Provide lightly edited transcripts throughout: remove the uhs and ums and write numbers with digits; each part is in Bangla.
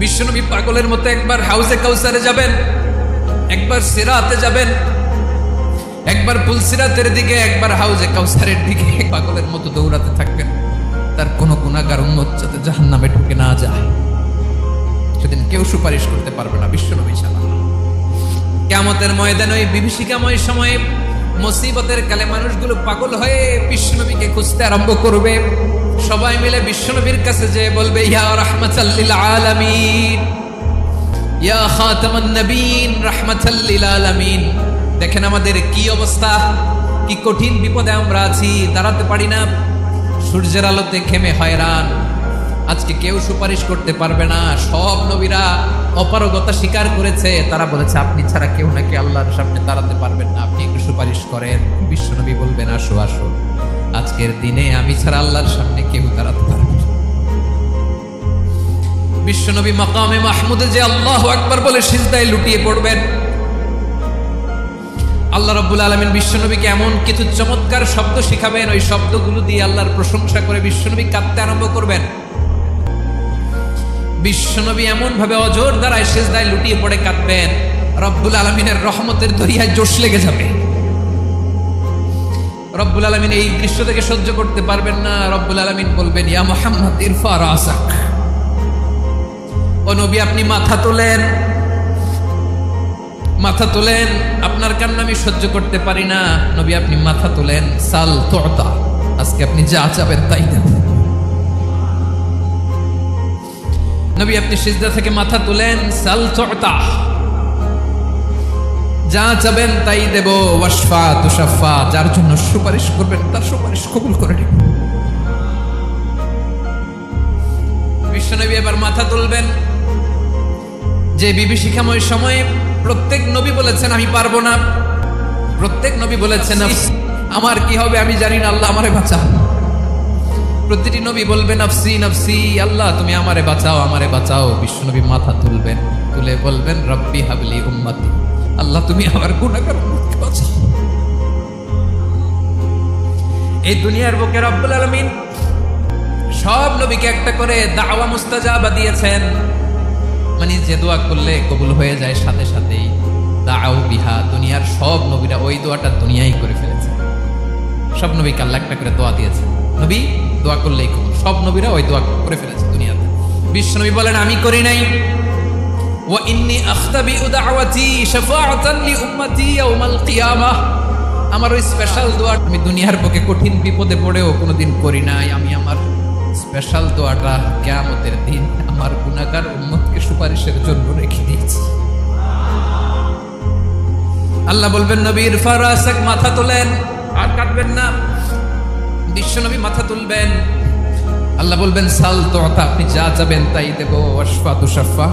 বিশ্বনবী পাগলের মতো একবার হাউজে কাউসারে যাবেন, একবার সিরাতে যাবেন, একবার পুলসিরাতের দিকে, একবার হাউজে কাউসারের দিকে পাগলের মতো দৌড়াতে থাকবেন। তার কোনো গুনাহগার উম্মত যাতে জাহান্নামে ঢুকে না যায়, সেদিন কেউ সুপারিশ করতে পারবে না বিশ্বনবী ছাড়া। কিয়ামতের ময়দানে ওই বিভীষিকাময় সময়ে মুসিবতের কালে মানুষগুলো পাগল হয়ে বিশ্বনবীকে খুঁজতে আরম্ভ করবে। সবাই মিলে বিশ্বনবীর কাছে যে বলবে, ইয়া রাহমাতাল লিল আলামিন, ইয়া খাতামান নবীন, রাহমাতাল লিল আলামিন। দেখেন আমাদের কি অবস্থা, কি কঠিন বিপদে আমরা আছি, দাঁড়াতে পারি না, সূর্যের আলোতে ঘেমে হয়রান। আজকে কেউ সুপারিশ করতে পারবে না। সব নবীরা অপারগতা স্বীকার করেছে, তারা বলেছে আপনি ছাড়া কেউ নাকি আল্লাহর সামনে দাঁড়াতে পারবেন না, আপনি একটু সুপারিশ করেন। বিশ্বনবী বলবেন, আসো আসো, আজকের দিনে আমি ছাড়া আল্লাহর সামনে কেউ দাঁড়াতে পারবে না। বিশ্বনবী মাকামে মাহমুদে যে আল্লাহু আকবার বলে সিজদায় লুটিয়ে পড়বেন। আল্লাহ রাব্বুল আলামিন বিশ্বনবীকে এমন কিছু চমৎকার শব্দ শিখাবেন, ওই শব্দগুলো দিয়ে আল্লাহর প্রশংসা করে বিশ্বনবী কাঁদতে আরম্ভ করবেন। বিশ্বনবী এমন ভাবে অজর দ্বারায় সিজদায় লুটিয়ে পড়ে কাঁদবেন, রব্বুল আলামিনের রহমতের দরিয়ায় জোশ লেগে যাবে। রব্বুল আলামিন এই দৃশ্য থেকে সহ্য করতে পারবেন না। রব্বুল আলামিন বলবেন, ইয়া মুহাম্মদ ইরফা রাসাক, ও নবী আপনি মাথা তোলেন, মাথা তোলেন, আপনার কান্না আমি সহ্য করতে পারি না। নবী আপনি মাথা তোলেন, সাল তুতা, আজকে আপনি যা চাবেন তাই দেব। নবী আপনি সিজদা থেকে মাথা তুলেন, সাল তুতা, যা চাবেন তাই দেব। ওয়াশফা তুশাফা, যার জন্য সুপারিশ করবেন তার সুপারিশ কবুল করে নেব। বিশ্বনবী এবার মাথা তুলবেন। যে বিভীষিকাময় সময়ে প্রত্যেক নবী বলেছেন আমি পারবো না, প্রত্যেক নবী বলেছেন আমার কি হবে আমি জানি না, আল্লাহ আমারে বাঁচাও। প্রতিটি নবী বলবেন নাফসি নাফসি, আল্লাহ তুমি আমারে বাঁচাও, আমারে বাঁচাও। বিশ্বনবী মাথা তুলবেন, তুলে বলবেন রব্বি হাবলি উম্মতি, আল্লাহ তুমি আমার গুনাহগার উম্মতকে বাঁচাও। এই দুনিয়ার বুকে রব্বুল আলামিন সব নবীকে একটা করে দাওয়া মুস্তাজাবা দিয়েছেন, মানে যে দোয়া করলে কবুল হয়ে যায় সাথে সাথেই। দাও বিহা, দুনিয়ার সব নবীরা ওই দোয়াটা দুনিয়ায় করে ফেলেছে। সব নবীকে আল্লাহ একটা করে দোয়া দিয়েছে, নবী দোয়া করলেই কবুল। সব নবীরা ওই দোয়া করে ফেলেছে দুনিয়াতে। বিশ্বনবী বলেন আমি করি নাই। ওয়া ইন্নী আখতাবিউ দাওয়াতি শাফাআতান লি উম্মতি ইয়াউমাল কিয়ামাহ, আমার ওই স্পেশাল দোয়া আমি দুনিয়ার বুকে কঠিন বিপদে পড়েও কোনোদিন করি নাই। আমি আমার স্পেশাল দোয়াটা কিয়ামতের দিন আমার গুনাহগার উম্মতকে সুপারিশের জন্য রেখে দিয়েছি। আল্লাহ বলবেন নবী ইরফা রাসাক, মাথা তোলেন, আর কাটবেন না। বিশ্বনবী মাথা তুলবেন, আল্লাহ বলবেন সাল তুতা, আপনি যা চাবেন তাই দেব। ওয়াশফা তুশাফা,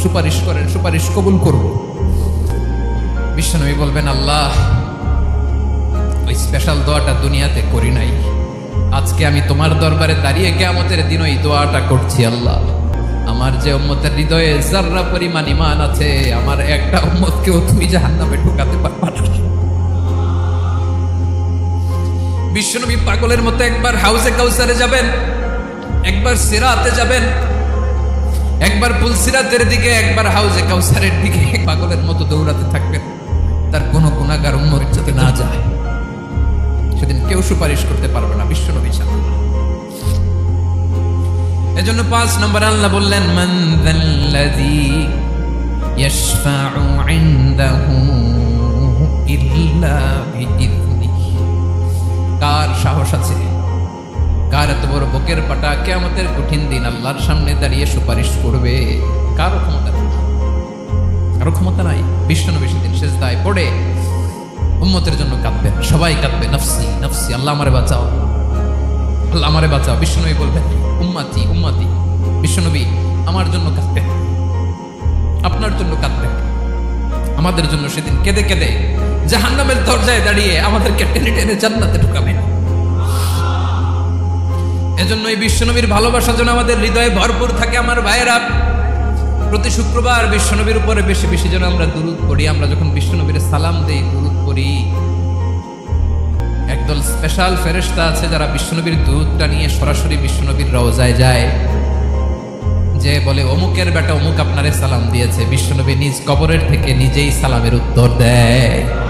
সুপারিশ করেন, সুপারিশ কবুল করব। বিশ্বনবী বলবেন আল্লাহ ওই স্পেশাল দোয়াটা দুনিয়াতে করি নাই, আজকে আমি তোমার দরবারে দাঁড়িয়ে কিয়ামতের দিন ওই দোয়াটা করছি। আল্লাহ আমার যে উম্মতের হৃদয়ে যাররা পরিমাণ ঈমান আছে, আমার একটা উম্মতকেও তুমি জাহান্নামে ঢোকাতে পারবা না। বিশ্বনবী পাগলের মতো একবার হাউজে কাউসারে যাবেন, একবার সিরাতে যাবেন, একবার পুলসিরাতের দিকে, একবার হাউজে কাউসারের দিকে পাগলের মতো দৌড়াতে থাকবেন। তার কোনো গুনাহগার উম্মত যাতে না যায়, সেদিন কেউ সুপারিশ করতে পারবে না বিশ্বনবী ছাড়া। এজন্য 5 নম্বর আল্লাহ বললেন মান যাল্লাযী ইয়াশফাউ ইনদাহু ইল্লা বিইযনিহি, কার সাহস আছে, কার এত বড় বুকের পাটা কিয়ামতের কঠিন দিন আল্লাহর সামনে দাঁড়িয়ে সুপারিশ করবে? কারো ক্ষমতা নেই, কারো ক্ষমতা নাই। বিশ্বনবী সেদিন সিজদায় পড়ে উম্মতের জন্য কাঁদবেন, সবাই কাঁদবে নাফসি নাফসি, আল্লাহ আমারে বাঁচাও, আল্লাহ আমারে বাঁচাও। বিশ্বনবী বলবেন উম্মতি উম্মতি, বিশ্বনবী আমার জন্য কাঁদবেন, আপনার জন্য কাঁদবেন, আমাদের জন্য সেদিন কেঁদে কেঁদে জাহান্নামের দরজায় দাঁড়িয়ে আমাদেরকে টেনে টেনে জান্নাতে ঢুকাবেন। এজন্য এই বিশ্বনবীর ভালোবাসা যেন আমাদের হৃদয়ে ভরপুর থাকে। আমার ভাইয়েরা, প্রতি শুক্রবার বিশ্বনবীর উপরে বেশি বেশি যেন আমরা দুরূদ পড়ি। আমরা যখন বিশ্বনবীর সালাম দেই, দুরূদ পড়ি, একদল স্পেশাল ফেরেশতা আছে যারা বিশ্বনবীর দুরূদটা নিয়ে সরাসরি বিশ্বনবীর রওজায় যায়। যে বলে অমুকের বেটা অমুক আপনারে সালাম দিয়েছে, বিশ্বনবী নিজ কবরের থেকে নিজেই সালামের উত্তর দেয়।